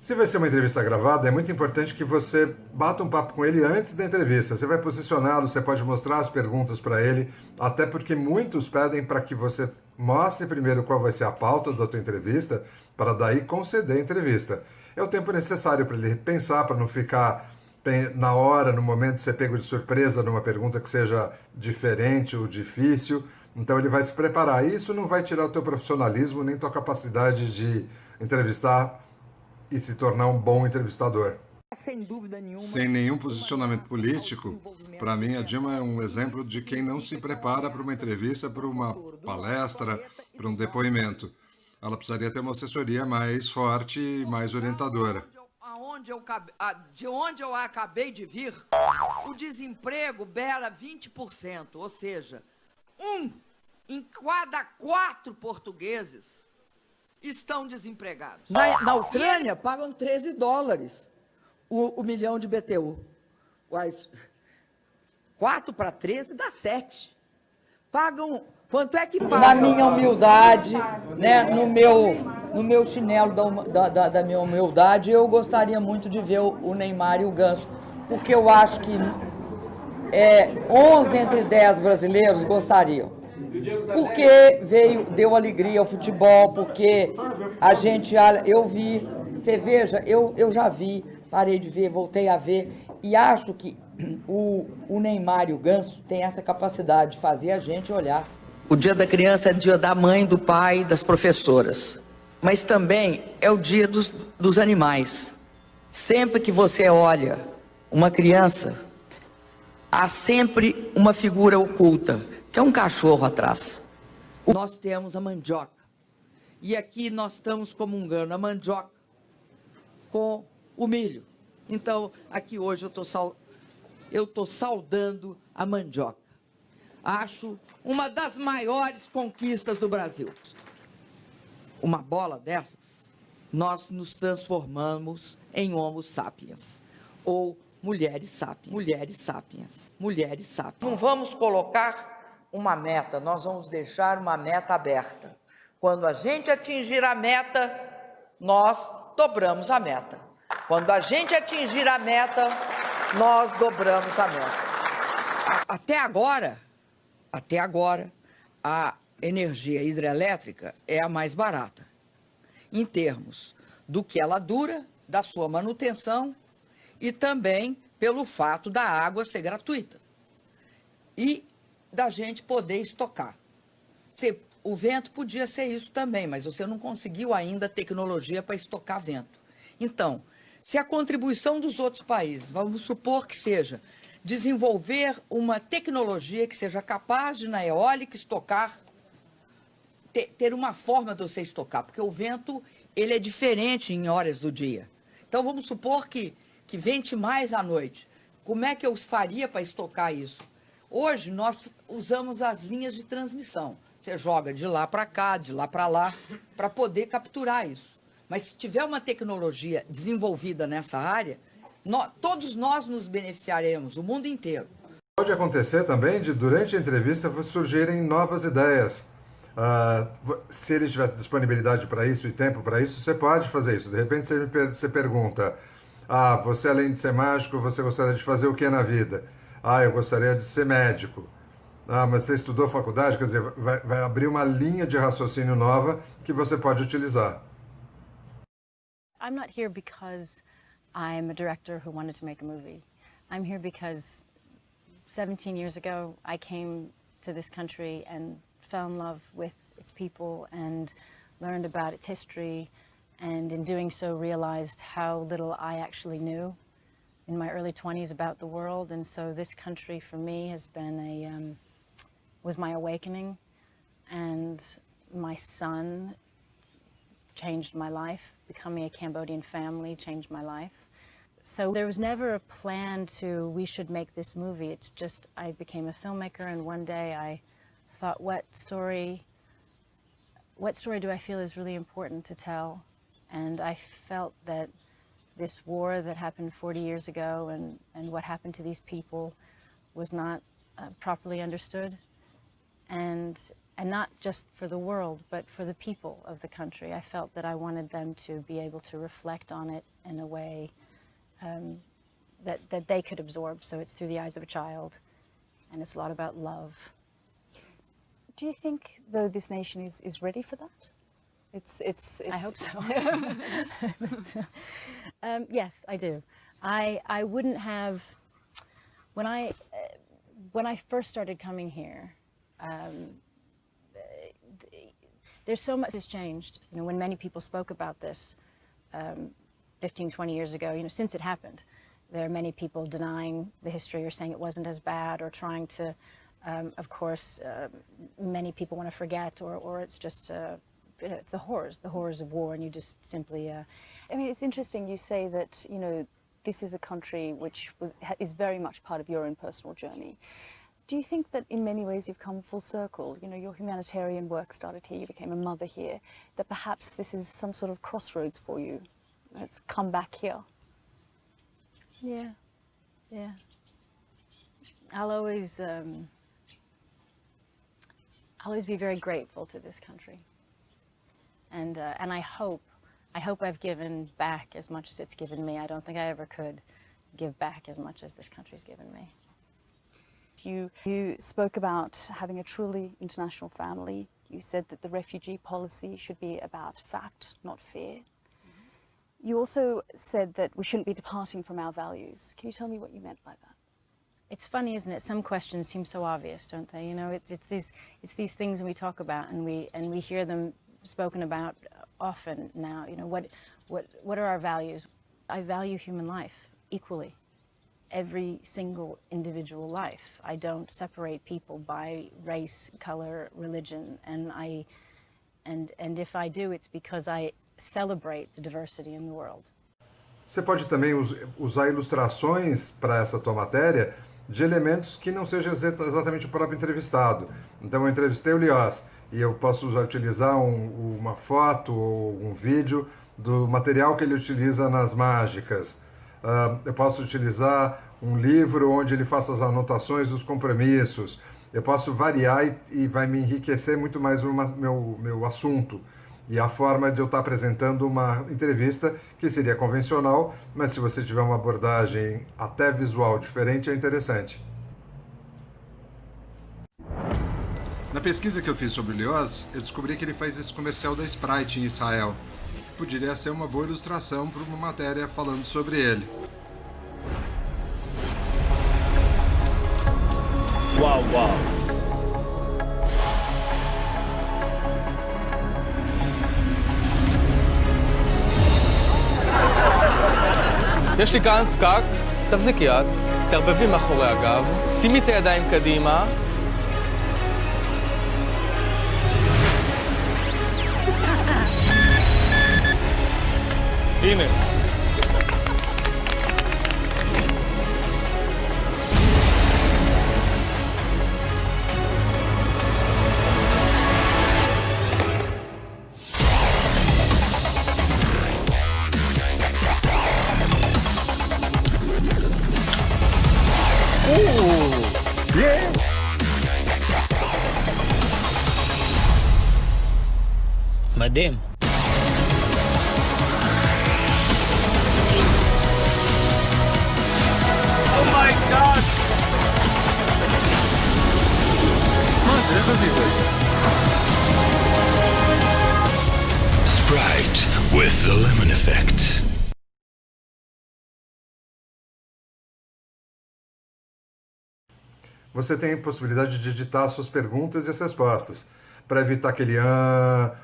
Se vai ser uma entrevista gravada, é muito importante que você bata um papo com ele antes da entrevista. Você vai posicioná-lo, você pode mostrar as perguntas para ele, até porque muitos pedem para que você mostre primeiro qual vai ser a pauta da tua entrevista, para daí conceder a entrevista. É o tempo necessário para ele pensar, para não ficar na hora, no momento, ser pego de surpresa numa pergunta que seja diferente ou difícil. Então ele vai se preparar. E isso não vai tirar o teu profissionalismo nem tua capacidade de entrevistar e se tornar um bom entrevistador. Sem dúvida nenhuma. Sem nenhum posicionamento político, para mim a Dilma é um exemplo de quem não se prepara para uma entrevista, para uma palestra, para um depoimento. Ela precisaria ter uma assessoria mais forte e mais orientadora. De onde eu acabei de vir, o desemprego beira 20%, ou seja, 1 em cada 4 portugueses estão desempregados. Na Ucrânia, pagam $13 o milhão de BTU. 4 para 13 dá 7. Pagam... Quanto é que pagam? Na minha humildade, né, no meu chinelo da minha humildade, eu gostaria muito de ver o Neymar e o Ganso, porque eu acho que 11 entre 10 brasileiros gostariam. Porque deu alegria ao futebol, porque a gente, eu vi, você veja, eu já vi, parei de ver, voltei a ver, e acho que o Neymar e o Ganso têm essa capacidade de fazer a gente olhar. O dia da criança é dia da mãe, do pai, das professoras, mas também é o dia dos animais. Sempre que você olha uma criança, há sempre uma figura oculta, que é um cachorro atrás. Nós temos a mandioca. E aqui nós estamos comungando a mandioca com o milho. Então, aqui hoje eu estou saudando a mandioca. Acho uma das maiores conquistas do Brasil. Uma bola dessas, nós nos transformamos em Homo sapiens, ou mulheres sapiens, mulheres sapiens, mulheres sapiens. Não vamos colocar uma meta, nós vamos deixar uma meta aberta. Quando a gente atingir a meta, nós dobramos a meta. Quando a gente atingir a meta, nós dobramos a meta. Até agora, a energia hidrelétrica é a mais barata, em termos do que ela dura, da sua manutenção, e também pelo fato da água ser gratuita e da gente poder estocar. O vento podia ser isso também, mas você não conseguiu ainda tecnologia para estocar vento. Então, se a contribuição dos outros países, vamos supor que seja desenvolver uma tecnologia que seja capaz de, na eólica, estocar, ter uma forma de você estocar, porque o vento ele é diferente em horas do dia. Então, vamos supor que vente mais à noite. Como é que eu faria para estocar isso? Hoje, nós usamos as linhas de transmissão. Você joga de lá para cá, de lá para lá, para poder capturar isso. Mas se tiver uma tecnologia desenvolvida nessa área, todos nós nos beneficiaremos, o mundo inteiro. Pode acontecer também de, durante a entrevista, surgirem novas ideias. Se ele tiver disponibilidade para isso e tempo para isso, você pode fazer isso. De repente você pergunta, você além de ser mágico, você gostaria de fazer o que na vida? Eu gostaria de ser médico. Mas você estudou faculdade? Quer dizer, vai abrir uma linha de raciocínio nova que você pode utilizar. I'm not here because I'm a director who wanted to make a movie. I'm here because 17 years ago I came to this country and fell in love with its people and learned about its history, and in doing so realized how little I actually knew in my early 20s about the world. And so this country for me has been was my awakening, and my son changed my life. Becoming a Cambodian family changed my life. So there was never a plan we should make this movie. It's just I became a filmmaker, and one day I thought, what story do I feel is really important to tell? And I felt that this war that happened 40 years ago and what happened to these people was not properly understood. And and not just for the world, but for the people of the country. I felt that I wanted them to be able to reflect on it in a way that they could absorb. So it's through the eyes of a child, and it's a lot about love. Do you think, though, this nation is ready for that? It's I hope so. Yes, I do. I wouldn't have, when I first started coming here, there's so much has changed. You know, when many people spoke about this 15, 20 years ago, you know, since it happened, there are many people denying the history or saying it wasn't as bad or trying to, of course, many people want to forget or it's just, you know, it's the horrors of war, and you just simply... I mean, it's interesting you say that, you know, this is a country which is very much part of your own personal journey. Do you think that in many ways you've come full circle? You know, your humanitarian work started here, you became a mother here, that perhaps this is some sort of crossroads for you. It's come back here. Yeah, yeah. I'll always be very grateful to this country. And I hope I've given back as much as it's given me. I don't think I ever could give back as much as this country's given me. You spoke about having a truly international family. You said that the refugee policy should be about fact, not fear. Mm-hmm. You also said that we shouldn't be departing from our values. Can you tell me what you meant by that? It's funny, isn't it? Some questions seem so obvious, don't they? You know, it's these things we talk about and we hear them spoken about often now. You know, what are our values? I value human life equally, every single individual life. I don't separate people by race, color, religion, and if I do, it's because I celebrate the diversity in the world. Você pode também usar ilustrações para essa tua matéria de elementos que não sejam exatamente o próprio entrevistado. Então eu entrevistei o Lioz e eu posso utilizar uma foto ou um vídeo do material que ele utiliza nas mágicas. Eu posso utilizar um livro onde ele faça as anotações dos compromissos. Eu posso variar e vai me enriquecer muito mais o meu assunto. E a forma de eu estar apresentando uma entrevista que seria convencional, mas se você tiver uma abordagem até visual diferente, é interessante. Na pesquisa que eu fiz sobre o Lioz, eu descobri que ele faz esse comercial da Sprite em Israel. Poderia ser uma boa ilustração para uma matéria falando sobre ele. Uau, uau! יש לי כאן פקק, תחזיקי יד, תערבבי מאחורי הגב, שימי את הידיים קדימה. הנה. מדהים. אומייגאד! מה זה? איך עשית את זה? Sprite with the lemon effect. Você tem a possibilidade de editar suas perguntas e as respostas, para evitar aquele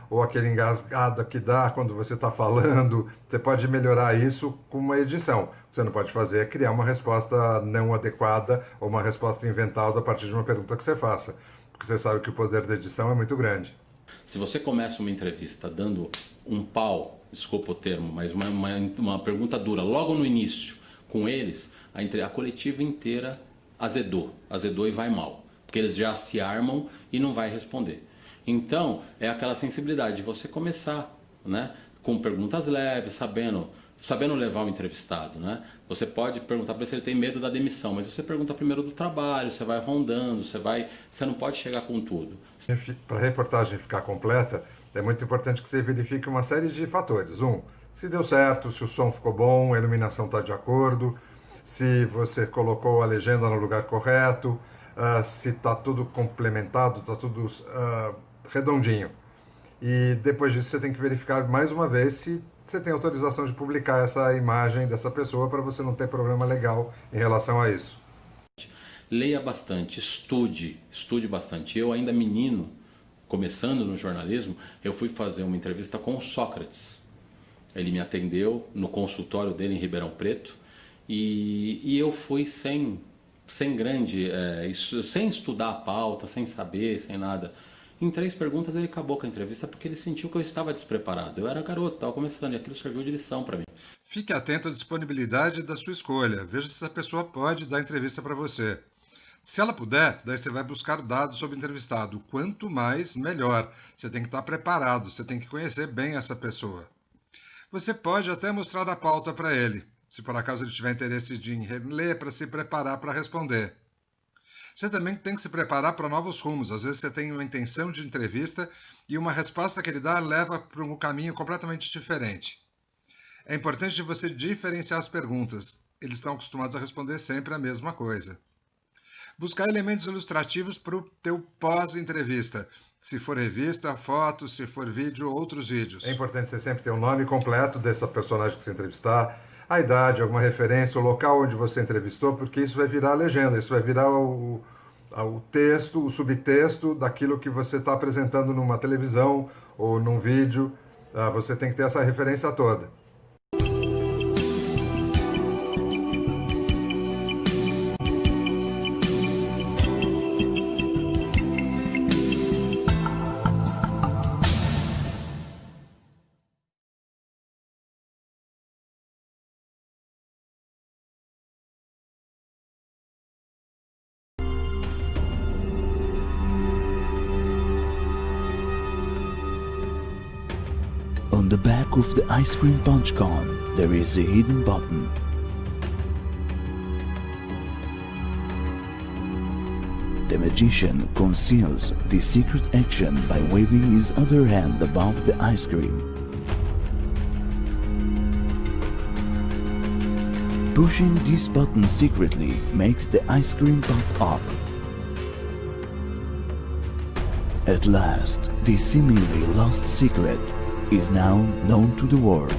ou aquele engasgado que dá quando você está falando. Você pode melhorar isso com uma edição. O que você não pode fazer é criar uma resposta não adequada ou uma resposta inventada a partir de uma pergunta que você faça, porque você sabe que o poder da edição é muito grande. Se você começa uma entrevista dando um pau, desculpa o termo, mas uma pergunta dura logo no início com eles, a coletiva inteira azedou e vai mal, porque eles já se armam e não vai responder. Então, é aquela sensibilidade de você começar, né, com perguntas leves, sabendo sabendo levar o entrevistado, né? Você pode perguntar para ele se ele tem medo da demissão, mas você pergunta primeiro do trabalho, você vai rondando, você não pode chegar com tudo. Para a reportagem ficar completa, é muito importante que você verifique uma série de fatores. Se deu certo, se o som ficou bom, a iluminação está de acordo, se você colocou a legenda no lugar correto, se está tudo complementado, está tudo redondinho. E depois disso você tem que verificar mais uma vez se você tem autorização de publicar essa imagem dessa pessoa para você não ter problema legal em relação a isso. Leia bastante, estude bastante. Eu ainda menino, começando no jornalismo, eu fui fazer uma entrevista com o Sócrates. Ele me atendeu no consultório dele em Ribeirão Preto e eu fui sem estudar a pauta, sem saber, sem nada. Em 3 perguntas ele acabou com a entrevista porque ele sentiu que eu estava despreparado. Eu era garoto, estava começando e aquilo serviu de lição para mim. Fique atento à disponibilidade da sua escolha. Veja se essa pessoa pode dar entrevista para você. Se ela puder, daí você vai buscar dados sobre o entrevistado. Quanto mais, melhor. Você tem que estar preparado, você tem que conhecer bem essa pessoa. Você pode até mostrar a pauta para ele, se por acaso ele tiver interesse em ler para se preparar para responder. Você também tem que se preparar para novos rumos. Às vezes você tem uma intenção de entrevista e uma resposta que ele dá leva para um caminho completamente diferente. É importante você diferenciar as perguntas. Eles estão acostumados a responder sempre a mesma coisa. Buscar elementos ilustrativos para o teu pós-entrevista. Se for revista, fotos, se for vídeo, outros vídeos. É importante você sempre ter o nome completo dessa personagem que você entrevistar, a idade, alguma referência, o local onde você entrevistou, porque isso vai virar a legenda, isso vai virar o texto, o subtexto daquilo que você está apresentando numa televisão ou num vídeo. Você tem que ter essa referência toda. On the back of the ice cream punch cone, there is a hidden button. The magician conceals the secret action by waving his other hand above the ice cream. Pushing this button secretly makes the ice cream pop up. At last, this seemingly lost secret is now known to the world.